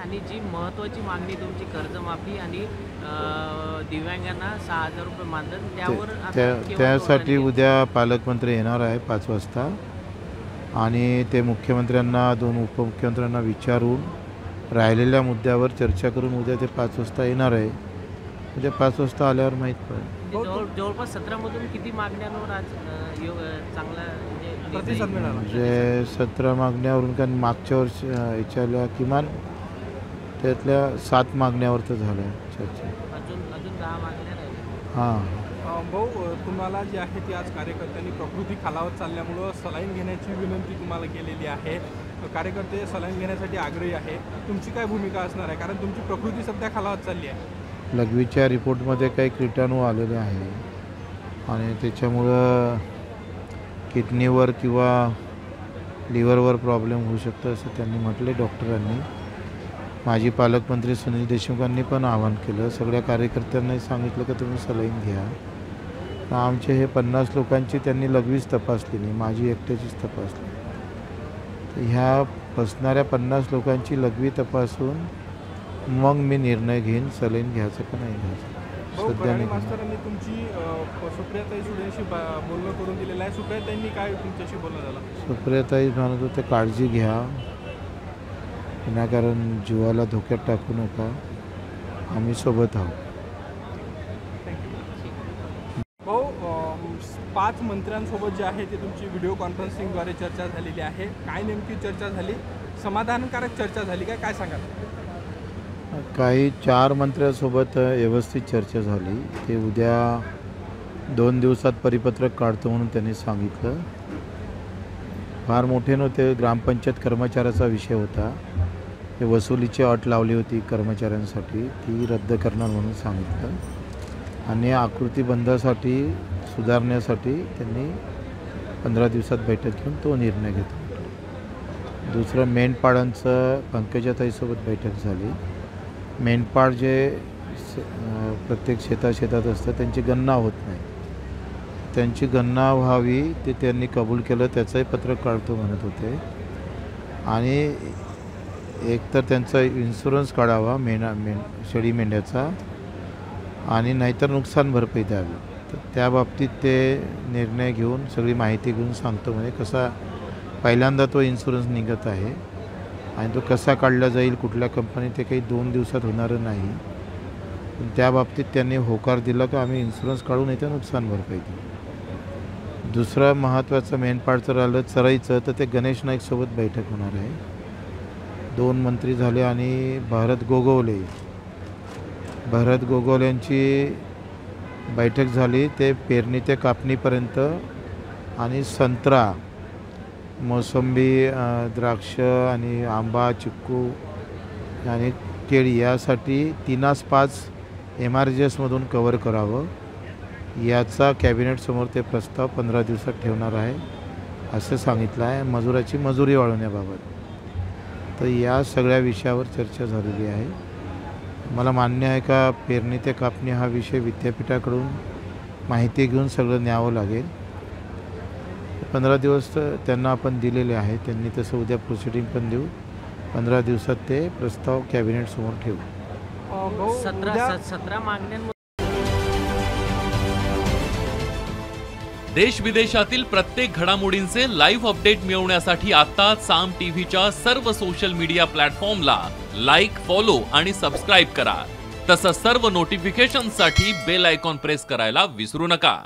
आणि जी महत्त्वाची मागणी तुमची कर्जमाफी आणि दिव्यांगांना 6,000 रुपये मानधन त्यावर त्यासाठी उद्या पालकमंत्री येणार आहे 5 वाजता आणि ते मुख्यमंत्र्यांना 2 उपमुख्यमंत्र्यांना विचारून राहिलेल्या मुद्द्यावर चर्चा करून उद्या ते 5 वाजता येणार आहे. उद्या 5 वाजता आल्यावर माहीत पडेल. जवळपास 17 मधून किती मागण्यांवर आज चांगला प्रतिसाद मिळाला? म्हणजे 17 मागण्यावरून कारण मागच्या वर्षी याच्याल्या किमान त्यातल्या 7 मागण्यावर तर झाल्या चर्चा. अजून 10 मागण्या राहिल्या. हां भाऊ, तुम्हाला जी आहे ती आज कार्यकर्त्यांनी प्रकृती खालावत चालल्यामुळं सलाईन घेण्याची विनंती तुम्हाला केलेली आहे. कार्यकर्ते सलाईन घेण्यासाठी आग्रही आहे. तुमची काय भूमिका असणार आहे, कारण तुमची प्रकृती सध्या खालावत चालली आहे? लघवीच्या रिपोर्टमध्ये काही किटाणू आलेले आहे आणि त्याच्यामुळं किडनीवर किंवा लिव्हरवर प्रॉब्लेम होऊ शकतं असं त्यांनी म्हटले डॉक्टरांनी. माजी पालकमंत्री सुनील देशमुखांनी पण आवाहन केलं. सगळ्या कार्यकर्त्यांनाही सांगितलं की तुम्ही सलाईन घ्या. आमचे हे 50 लोकांची त्यांनी लघवीच तपासली नाही, माझी एकट्याचीच तपासली. तर ह्या बसणाऱ्या 50 लोकांची लघवी तपासून मग मी निर्णय घेईन सलाईन घ्यायचं का नाही घ्यायचं. सध्या नाही. मास्तरांनी तुमची सुप्रियाताई सुळेंशी बोलणं करून दिलेलं आहे. सुप्रियाताईंनी काय तुमच्याशी बोलणं झालं? सुप्रियाताई म्हणत होते काळजी घ्या, विनाकारण जीवाला धोक्यात टाकू नका, आम्ही सोबत आहोत. भाऊ, 5 मंत्र्यांसोबत जे आहे ते तुमची व्हिडिओ कॉन्फरन्सिंगद्वारे चर्चा झालेली आहे. काय नेमकी चर्चा झाली? समाधानकारक चर्चा झाली काय सांगाल? काही 4 मंत्र्यांसोबत व्यवस्थित चर्चा झाली. ते उद्या 2 दिवसात परिपत्रक काढतो म्हणून त्यांनी सांगितलं. फार मोठे नव्हते, ग्रामपंचायत कर्मचाऱ्याचा विषय होता. ते वसुलीची अट लावली होती कर्मचाऱ्यांसाठी, ती रद्द करणार म्हणून सांगितलं आणि आकृती बंदासाठी सुधारण्यासाठी त्यांनी 15 दिवसात बैठक घेऊन तो निर्णय घेतला. दुसरं मेंढपाळांचं पंकजाताईसोबत बैठक झाली. मेंढपाळ जे प्रत्येक शेतात असतं त्यांची गणना होत नाही, त्यांची गणना व्हावी ते त्यांनी कबूल केलं. त्याचंही पत्रक काढतो म्हणत होते आणि एकतर त्यांचा इन्शुरन्स काढावा शेळी मेंढ्याचा आणि नाहीतर नुकसान भरपाई द्यावी. तर त्या बाबतीत ते निर्णय घेऊन सगळी माहिती घेऊन सांगतो म्हणजे कसा पहिल्यांदा तो इन्शुरन्स निघत आहे आणि तो कसा काढला जाईल, कुठल्या कंपनीत, ते काही 2 दिवसात होणारं नाही. पण त्या बाबतीत त्यांनी होकार दिला की आम्ही इन्शुरन्स काढून येते नुकसान भरपाई देऊ. दुसरं महत्त्वाचं मेंढपाळचं राहिलं चराईचं, तर ते गणेश नाईकसोबत बैठक होणार आहे. 2 मंत्री झाले आणि भरत गोगवलेंची बैठक झाली. ते पेरणी ते कापणीपर्यंत आणि संत्रा, मोसंबी, द्राक्ष आणि आंबा, चिक्कू आणि केळी यासाठी 3/5 MRGSमधून कव्हर करावं, याचा कॅबिनेटसमोर ते प्रस्ताव 15 दिवसात ठेवणार आहे असं सांगितलं आहे. मजुराची मजुरी वाढवण्याबाबत. तर या सगळ्या विषयावर चर्चा झालेली आहे. मला मान्य आहे का पेरणी ते कापणी हा विषय विद्यापीठाकडून माहिती घेऊन सगळं न्यावं लागेल. 15 दिवस त्यांना आपण दिलेले आहे, त्यांनी तसं उद्या प्रोसिडिंग पण देऊ. 15 दिवसात ते प्रस्ताव कॅबिनेटसमोर ठेवू. 17 मागण्यांमध्ये देश विदेशातील प्रत्येक घडामोडींचे लाईव्ह अपडेट मिळवण्यासाठी आता साम टीव्हीच्या सर्व सोशल मीडिया प्लॅटफॉर्मला लाईक, फॉलो आणि सबस्क्राईब करा. तसंच सर्व नोटिफिकेशनसाठी बेल आयकॉन प्रेस करायला विसरू नका.